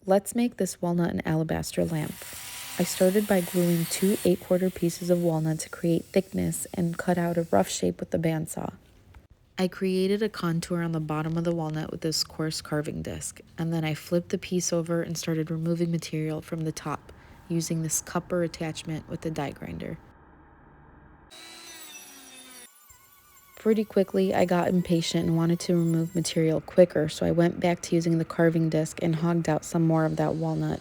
Let's make this walnut and alabaster lamp. I started by gluing 2 8/4 pieces of walnut to create thickness and cut out a rough shape with the bandsaw. I created a contour on the bottom of the walnut with this coarse carving disc, and then I flipped the piece over and started removing material from the top using this cupper attachment with the die grinder. Pretty quickly, I got impatient and wanted to remove material quicker, so I went back to using the carving disc and hogged out some more of that walnut.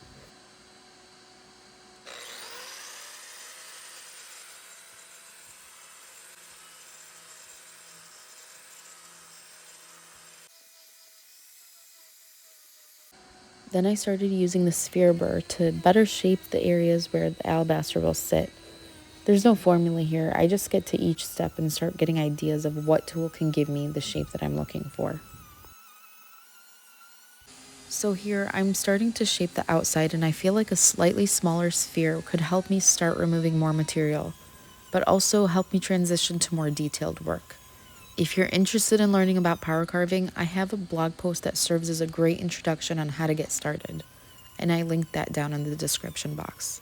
Then I started using the sphere burr to better shape the areas where the alabaster will sit. There's no formula here, I just get to each step and start getting ideas of what tool can give me the shape that I'm looking for. So here, I'm starting to shape the outside, and I feel like a slightly smaller sphere could help me start removing more material, but also help me transition to more detailed work. If you're interested in learning about power carving, I have a blog post that serves as a great introduction on how to get started, and I linked that down in the description box.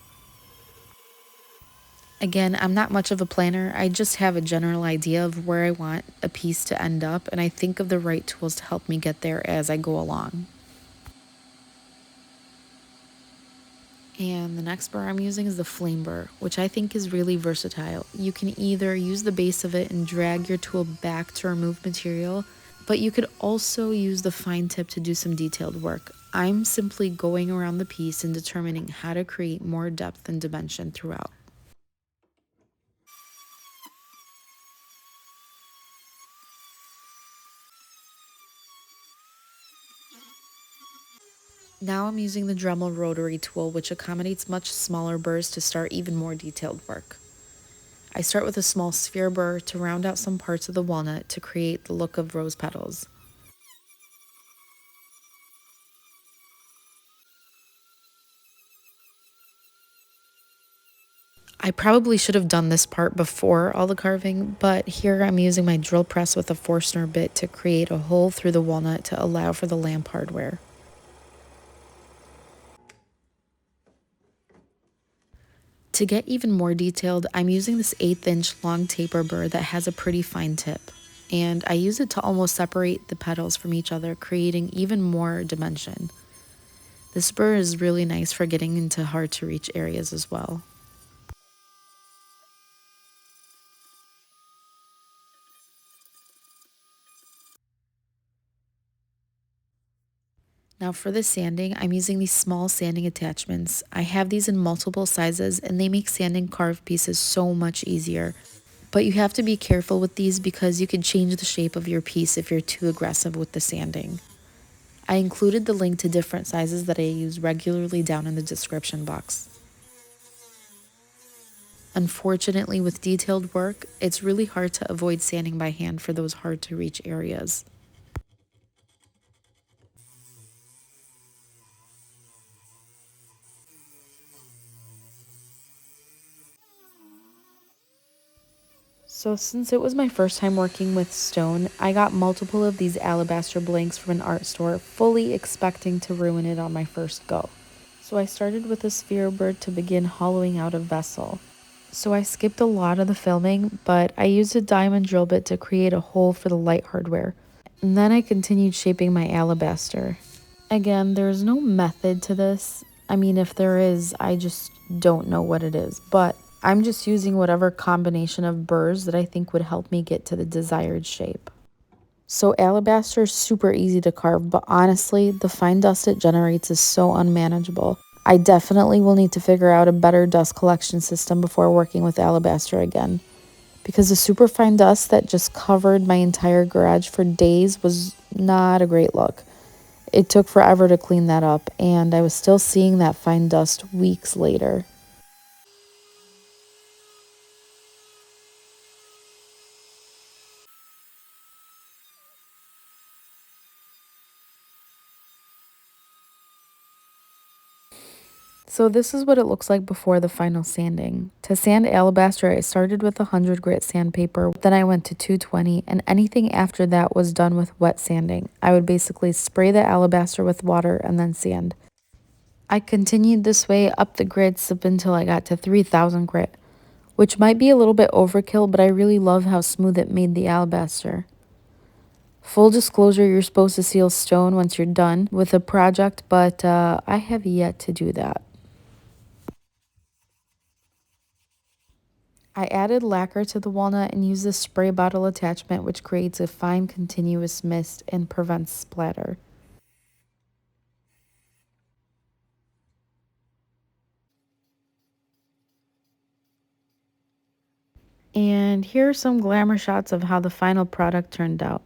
Again, I'm not much of a planner, I just have a general idea of where I want a piece to end up, and I think of the right tools to help me get there as I go along. And the next burr I'm using is the flame burr, which I think is really versatile. You can either use the base of it and drag your tool back to remove material, but you could also use the fine tip to do some detailed work. I'm simply going around the piece and determining how to create more depth and dimension throughout. Now I'm using the Dremel rotary tool, which accommodates much smaller burrs to start even more detailed work. I start with a small sphere burr to round out some parts of the walnut to create the look of rose petals. I probably should have done this part before all the carving, but here I'm using my drill press with a Forstner bit to create a hole through the walnut to allow for the lamp hardware. To get even more detailed, I'm using this 1/8 inch long taper burr that has a pretty fine tip, and I use it to almost separate the petals from each other, creating even more dimension. This burr is really nice for getting into hard to reach areas as well. Now for the sanding, I'm using these small sanding attachments. I have these in multiple sizes and they make sanding carved pieces so much easier. But you have to be careful with these because you can change the shape of your piece if you're too aggressive with the sanding. I included the link to different sizes that I use regularly down in the description box. Unfortunately, with detailed work, it's really hard to avoid sanding by hand for those hard to reach areas. So since it was my first time working with stone, I got multiple of these alabaster blanks from an art store, fully expecting to ruin it on my first go. So I started with a sphere burr to begin hollowing out a vessel. So I skipped a lot of the filming, but I used a diamond drill bit to create a hole for the light hardware. And then I continued shaping my alabaster. Again, there's no method to this. I mean, if there is, I just don't know what it is. But I'm just using whatever combination of burrs that I think would help me get to the desired shape. So alabaster is super easy to carve, but honestly, the fine dust it generates is so unmanageable. I definitely will need to figure out a better dust collection system before working with alabaster again, because the super fine dust that just covered my entire garage for days was not a great look. It took forever to clean that up, and I was still seeing that fine dust weeks later. So this is what it looks like before the final sanding. To sand alabaster, I started with 100 grit sandpaper, then I went to 220, and anything after that was done with wet sanding. I would basically spray the alabaster with water and then sand. I continued this way up the grid up until I got to 3000 grit, which might be a little bit overkill, but I really love how smooth it made the alabaster. Full disclosure, you're supposed to seal stone once you're done with a project, but I have yet to do that. I added lacquer to the walnut and used the spray bottle attachment, which creates a fine continuous mist and prevents splatter. And here are some glamour shots of how the final product turned out.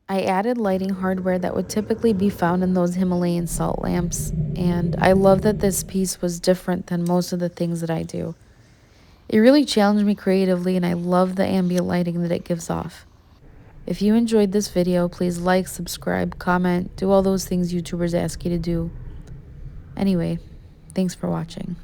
I added lighting hardware that would typically be found in those Himalayan salt lamps, and I love that this piece was different than most of the things that I do. It really challenged me creatively, and I love the ambient lighting that it gives off. If you enjoyed this video, please like, subscribe, comment, do all those things YouTubers ask you to do. Anyway, thanks for watching.